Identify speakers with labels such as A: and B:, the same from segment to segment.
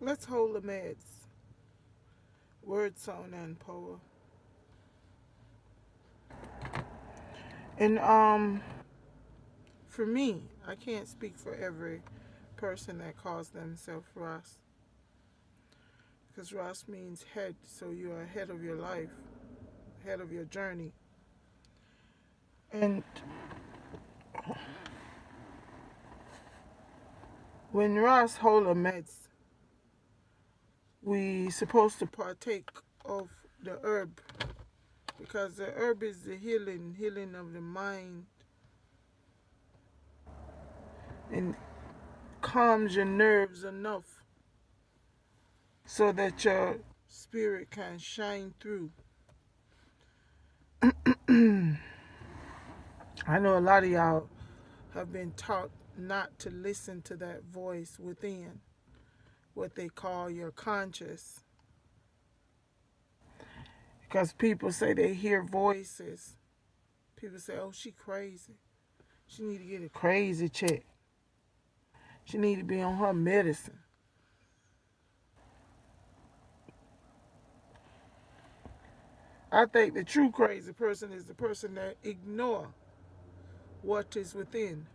A: Let's hold the meds. Word, sound, and power. And for me, I can't speak for every person that calls themselves Ras, because Ras means head. So you are ahead of your life, ahead of your journey. And when Ras hold a meds, we supposed to partake of the herb, because the herb is the healing of the mind, and calms your nerves enough so that your spirit can shine through. I know a lot of y'all have been taught not to listen to that voice within, what they call your conscious, because people say they hear voices. People say, "Oh, she crazy. She need to get a crazy check. She need to be on her medicine." I think the true crazy person is the person that ignore what is within.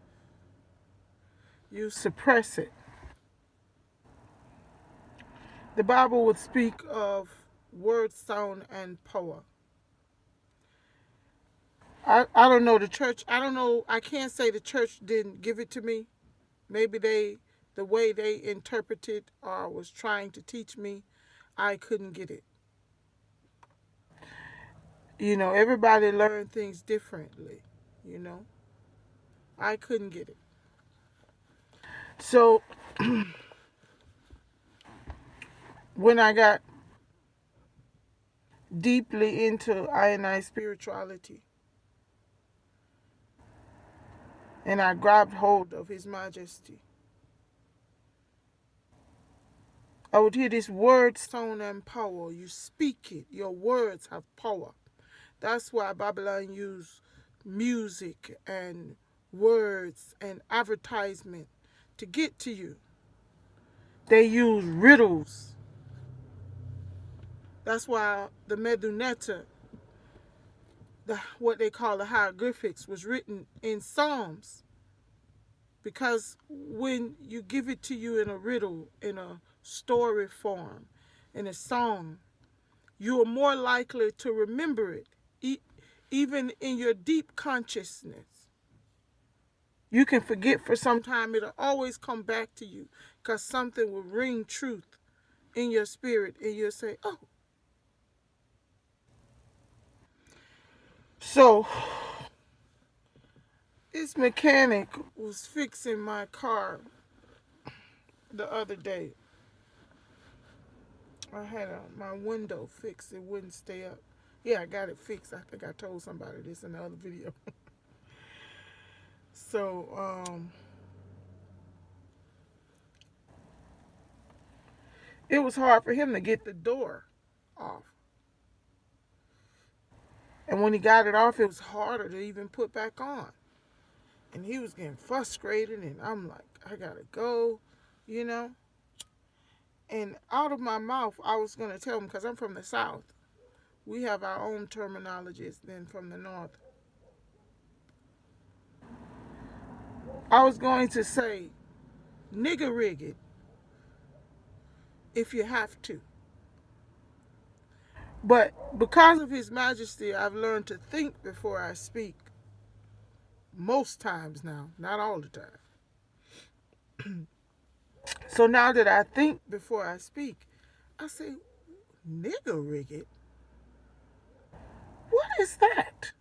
A: You suppress it. The Bible would speak of word, sound, and power. I don't know the church. I don't know. I can't say the church didn't give it to me. Maybe the way they interpreted or was trying to teach me, I couldn't get it. Everybody learned things differently. You know, I couldn't get it. So when I got deeply into I and I spirituality, and I grabbed hold of His Majesty, I would hear this word, sound, and power. You speak it. Your words have power. That's why Babylon used music and words and advertisement to get to you. They use riddles. That's why the Medunetta, what they call the hieroglyphics, was written in Psalms. Because when you give it to you in a riddle, in a story form, in a song, you are more likely to remember it, even in your deep consciousness. You can forget for some time, it'll always come back to you because something will ring truth in your spirit, and you'll say, "Oh." So, this mechanic was fixing my car the other day. I had my window fixed, it wouldn't stay up. Yeah, I got it fixed. I think I told somebody this in the other video. So, it was hard for him to get the door off. And when he got it off, it was harder to even put back on. And he was getting frustrated, and I'm like, I gotta go, you know? And out of my mouth, I was gonna tell him, because I'm from the South. We have our own terminologies than from the North. I was going to say, nigger rig it if you have to. But because of His Majesty, I've learned to think before I speak. Most times now, not all the time. So now that I think before I speak, I say, nigger rig it? What is that?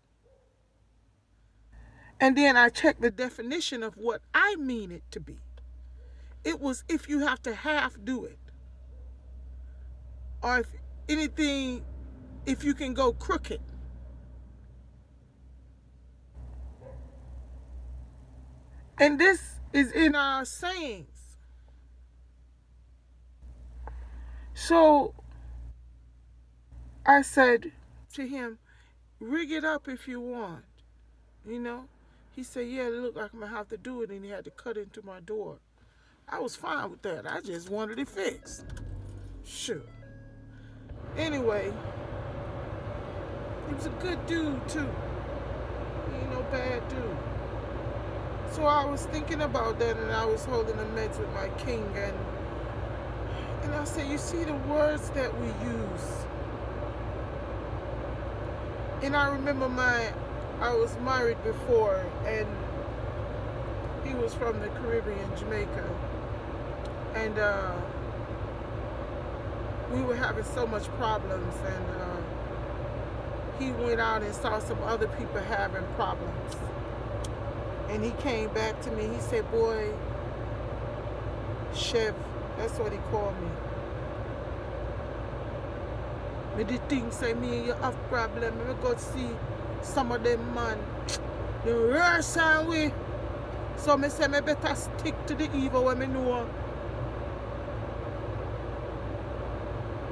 A: And then I check the definition of what I mean it to be. It was if you have to half do it, or if anything, if you can go crooked. And this is in our sayings. So I said to him, rig it up if you want, you know? He said, yeah, it looked like I'm going to have to do it. And he had to cut into my door I was fine with that. I just wanted it fixed. Sure. Anyway, he was a good dude too. He ain't no bad dude. So I was thinking about that, and I was holding the meds with my king, and I said, you see the words that we use. And I remember I was married before, and he was from the Caribbean, Jamaica. And we were having so much problems, and he went out and saw some other people having problems. And he came back to me, he said, boy, Chef, that's what he called me. Me the thing say me and you have problem. Me go see some of them man. The worse are we. So me say me better stick to the evil when me know.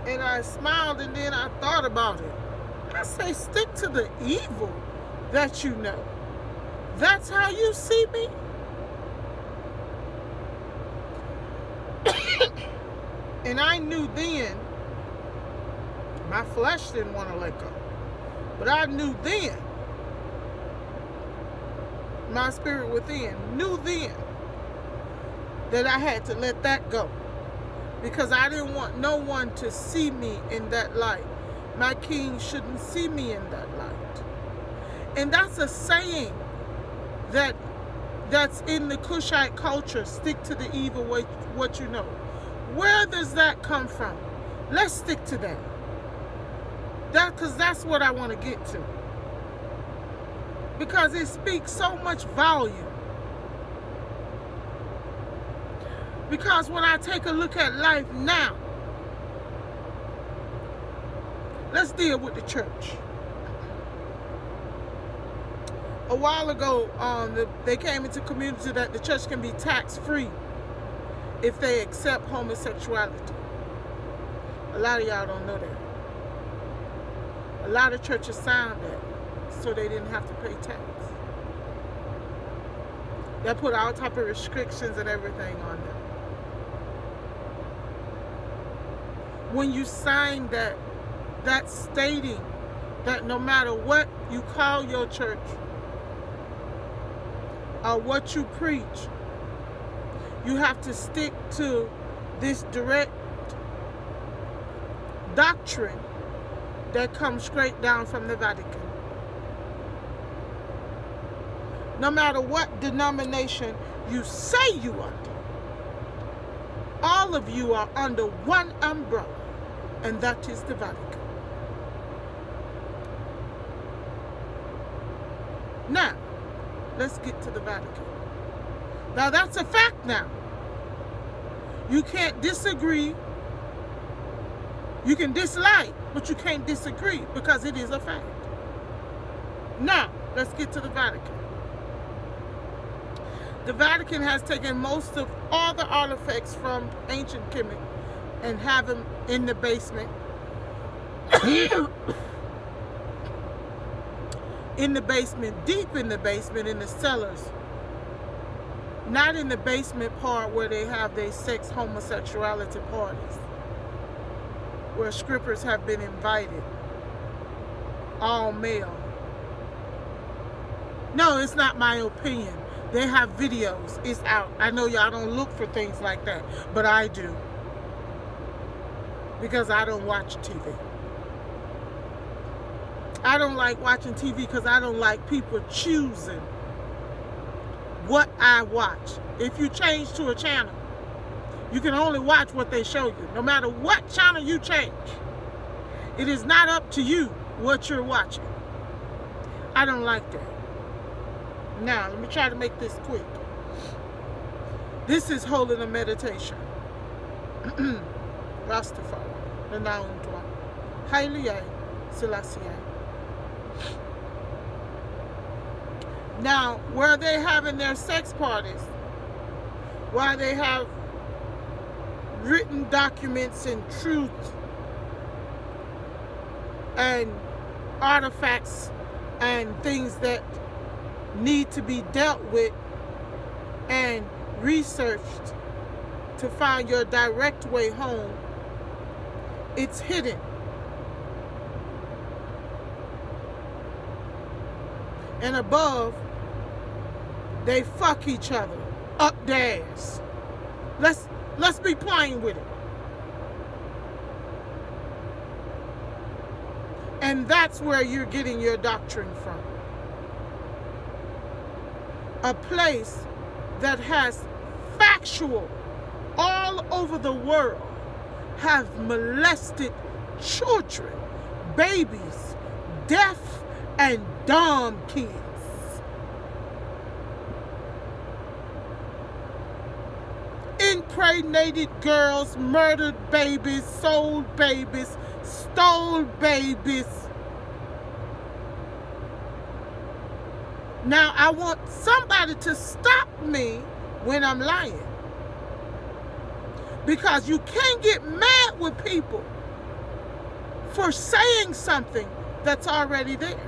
A: And I smiled, and then I thought about it. I say stick to the evil that you know. That's how you see me? And I knew then, my flesh didn't want to let go. But I knew then, my spirit within knew then that I had to let that go. Because I didn't want no one to see me in that light. My king shouldn't see me in that light. And that's a saying that's in the Cushite culture. Stick to the evil, what you know. Where does that come from? Let's stick to that. Because that's what I want to get to. Because it speaks so much volume. Because when I take a look at life now, let's deal with the church. A while ago, they came into community that the church can be tax-free if they accept homosexuality. A lot of y'all don't know that. A lot of churches signed that so they didn't have to pay tax. They put all type of restrictions and everything on them. When you sign that, that's stating that no matter what you call your church or what you preach, you have to stick to this direct doctrine that comes straight down from the Vatican. No matter what denomination you say you are under, all of you are under one umbrella, and that is the Vatican. Now, let's get to the Vatican. Now, that's a fact now. You can't disagree. You can dislike, but you can't disagree because it is a fact. Now, let's get to the Vatican. The Vatican has taken most of all the artifacts from ancient Kemet and have them in the basement. In the basement, deep in the basement, in the cellars. Not in the basement part where they have their sex homosexuality parties, where strippers have been invited, all male. No, it's not my opinion. They have videos. It's out. I know y'all don't look for things like that, but I do. Because I don't watch TV. I don't like watching TV because I don't like people choosing what I watch. If you change to a channel, you can only watch what they show you. No matter what channel you change, it is not up to you what you're watching. I don't like that. Now, let me try to make this quick. This is holding a meditation. Rastafari, the Nauntua, Haile Selassie. Now, where they having their sex parties, where they have written documents and truth and artifacts and things that need to be dealt with and researched to find your direct way home, it's hidden. And above, they fuck each other up theirs. Let's be plain with it. And that's where you're getting your doctrine from. A place that has factual all over the world have molested children, babies, deaf and dumb kids. Impregnated girls, murdered babies, sold babies, stole babies. Now, I want somebody to stop me when I'm lying. Because you can't get mad with people for saying something that's already there.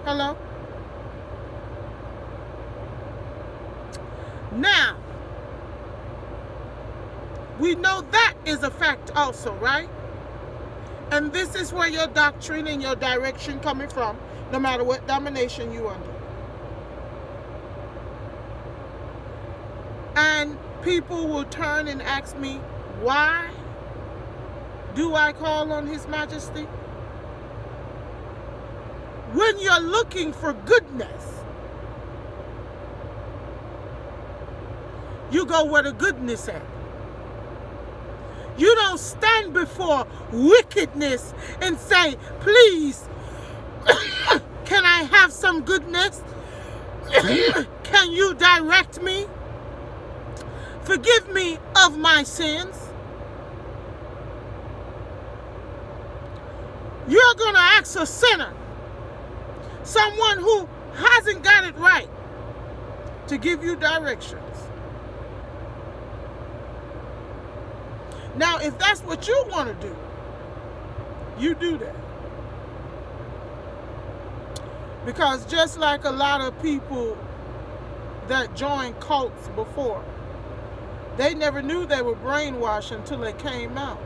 A: Hello? Now, we know that is a fact also, right? And this is where your doctrine and your direction coming from, no matter what domination you under. And people will turn and ask me, why do I call on His Majesty? When you're looking for goodness, you go where the goodness at. You don't stand before wickedness and say, please, can I have some goodness? Can you direct me? Forgive me of my sins. You're going to ask a sinner, someone who hasn't got it right, to give you directions. Now, if that's what you want to do, you do that. Because just like a lot of people that joined cults before, they never knew they were brainwashed until they came out.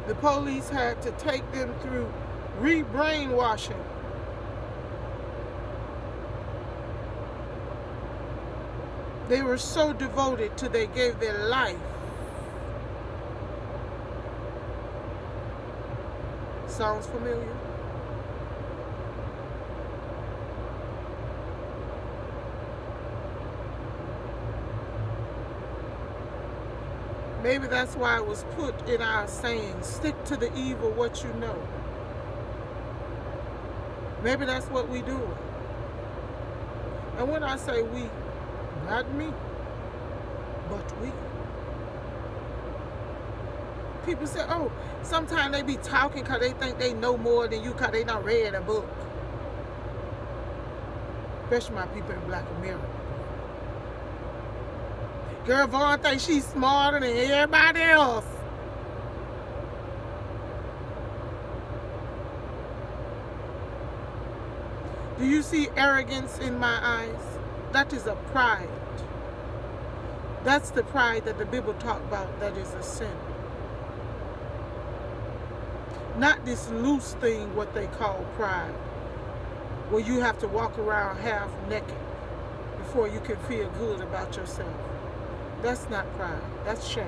A: The police had to take them through re-brainwashing. They were so devoted till they gave their life. Sounds familiar? Maybe that's why it was put in our saying, stick to the evil what you know. Maybe that's what we do. And when I say we, not me, but we. People say, oh, sometimes they be talking because they think they know more than you because they not read a book. Especially my people in Black America. Girl, Vaughn thinks she's smarter than everybody else. Do you see arrogance in my eyes? That is a pride. That's the pride that the Bible talks about, that is a sin. Not this loose thing, what they call pride, where you have to walk around half naked before you can feel good about yourself. That's not pride, that's shame.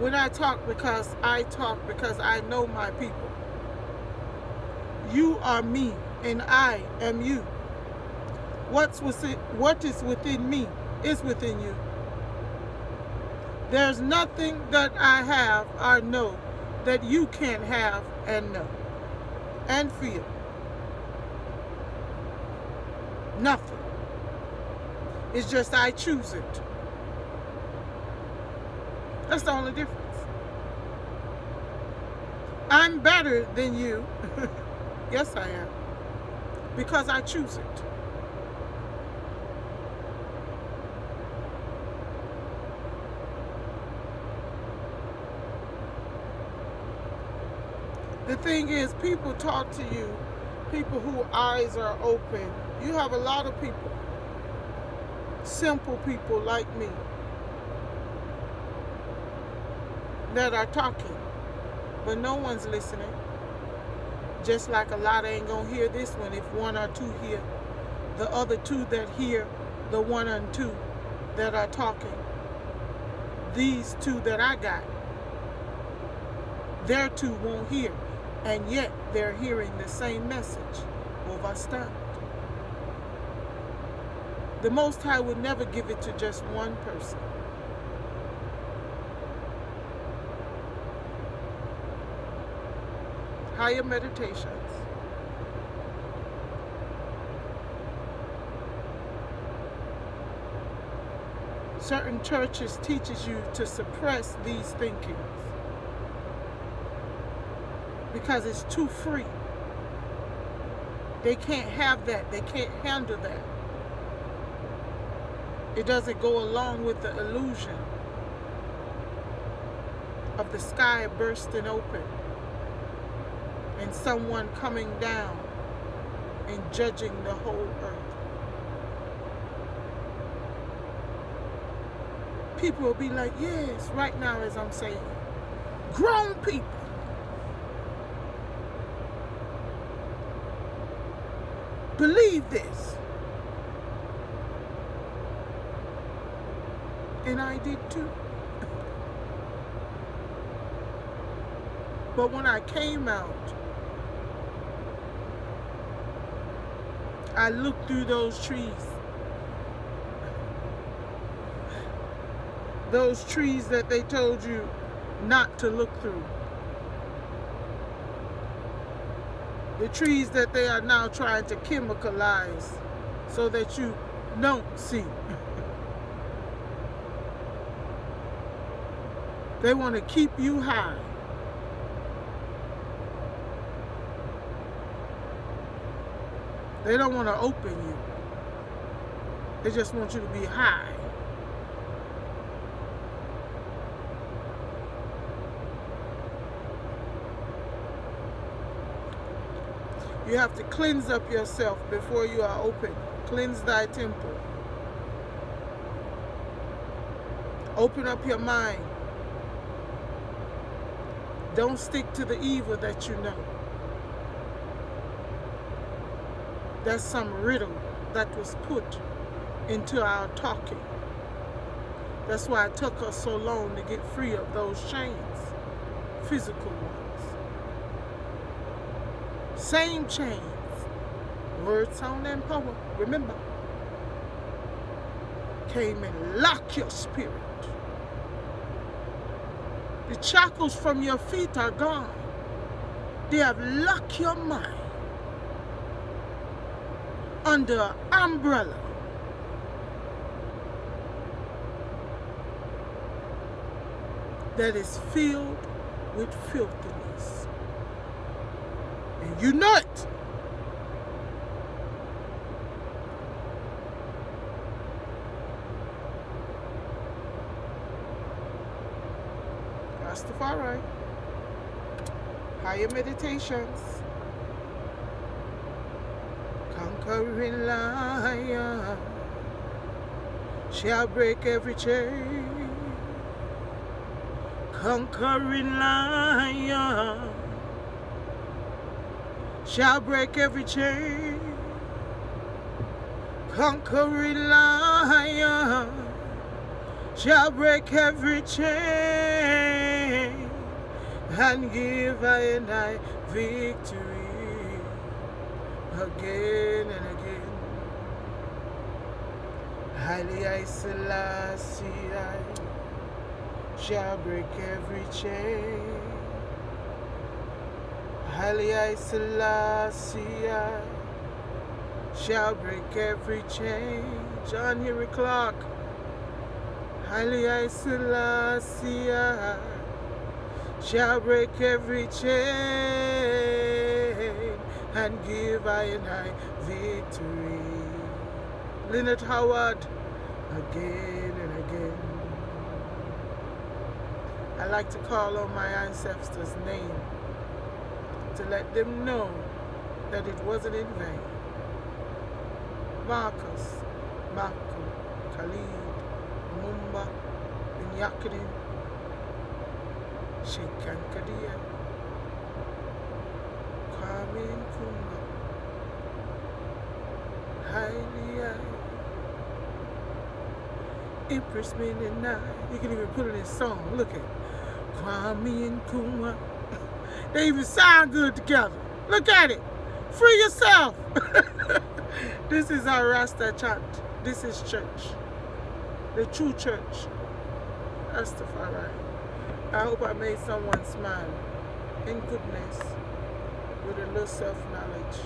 A: When I talk because I know my people. You are me and I am you. What is within me is within you. There's nothing that I have or know that you can't have and know and feel. Nothing. It's just I choose it. That's the only difference. I'm better than you. Yes, I am. Because I choose it. The thing is, people talk to you, people whose eyes are open. You have a lot of people, simple people like me, that are talking, but no one's listening. Just like a lot ain't gonna hear this one if one or two hear. The other two that hear the one and two that are talking, these two that I got, their two won't hear, and yet they're hearing the same message. Overstand. The Most High would never give it to just one person. Higher meditations. Certain churches teaches you to suppress these thinkings because it's too free. They can't have that. They can't handle that. It doesn't go along with the illusion of the sky bursting open and someone coming down and judging the whole earth. People will be like, yes, right now as I'm saying, grown people. Believe this. And I did too. But when I came out, I looked through those trees. Those trees that they told you not to look through. The trees that they are now trying to chemicalize so that you don't see. They want to keep you high. They don't want to open you. They just want you to be high. You have to cleanse up yourself before you are open. Cleanse thy temple. Open up your mind. Don't stick to the evil that you know. That's some riddle that was put into our talking. That's why it took us so long to get free of those chains, physical ones. Same chains, word, sound, and power, remember, came and locked your spirit. The shackles from your feet are gone. They have locked your mind under an umbrella that is filled with filthiness. And you know it. Rastafari. Higher meditations. Conquering lion shall break every chain. Conquering lion shall break every chain. Conquering lion shall break every chain and give I and I victory again and again. Highly I Selassie shall break every chain. Highly I Selassie shall break every chain. John Henry Clark. Highly I Selassie shall break every chain and give I and I victory. Leonard Howard, again and again. I like to call on my ancestors' name to let them know that it wasn't in vain. Marcus, Marco, Khalid, Mumba, Binyakidin, Shekankadia, Kwame Nkrumah, Haile, Empress Midnight. You can even put it in song. Look at it. Kwame Nkrumah. They even sound good together. Look at it. Free yourself. This is our Rasta chant. This is church. The true church. Rastafari. I hope I made someone smile in goodness with a little self-knowledge.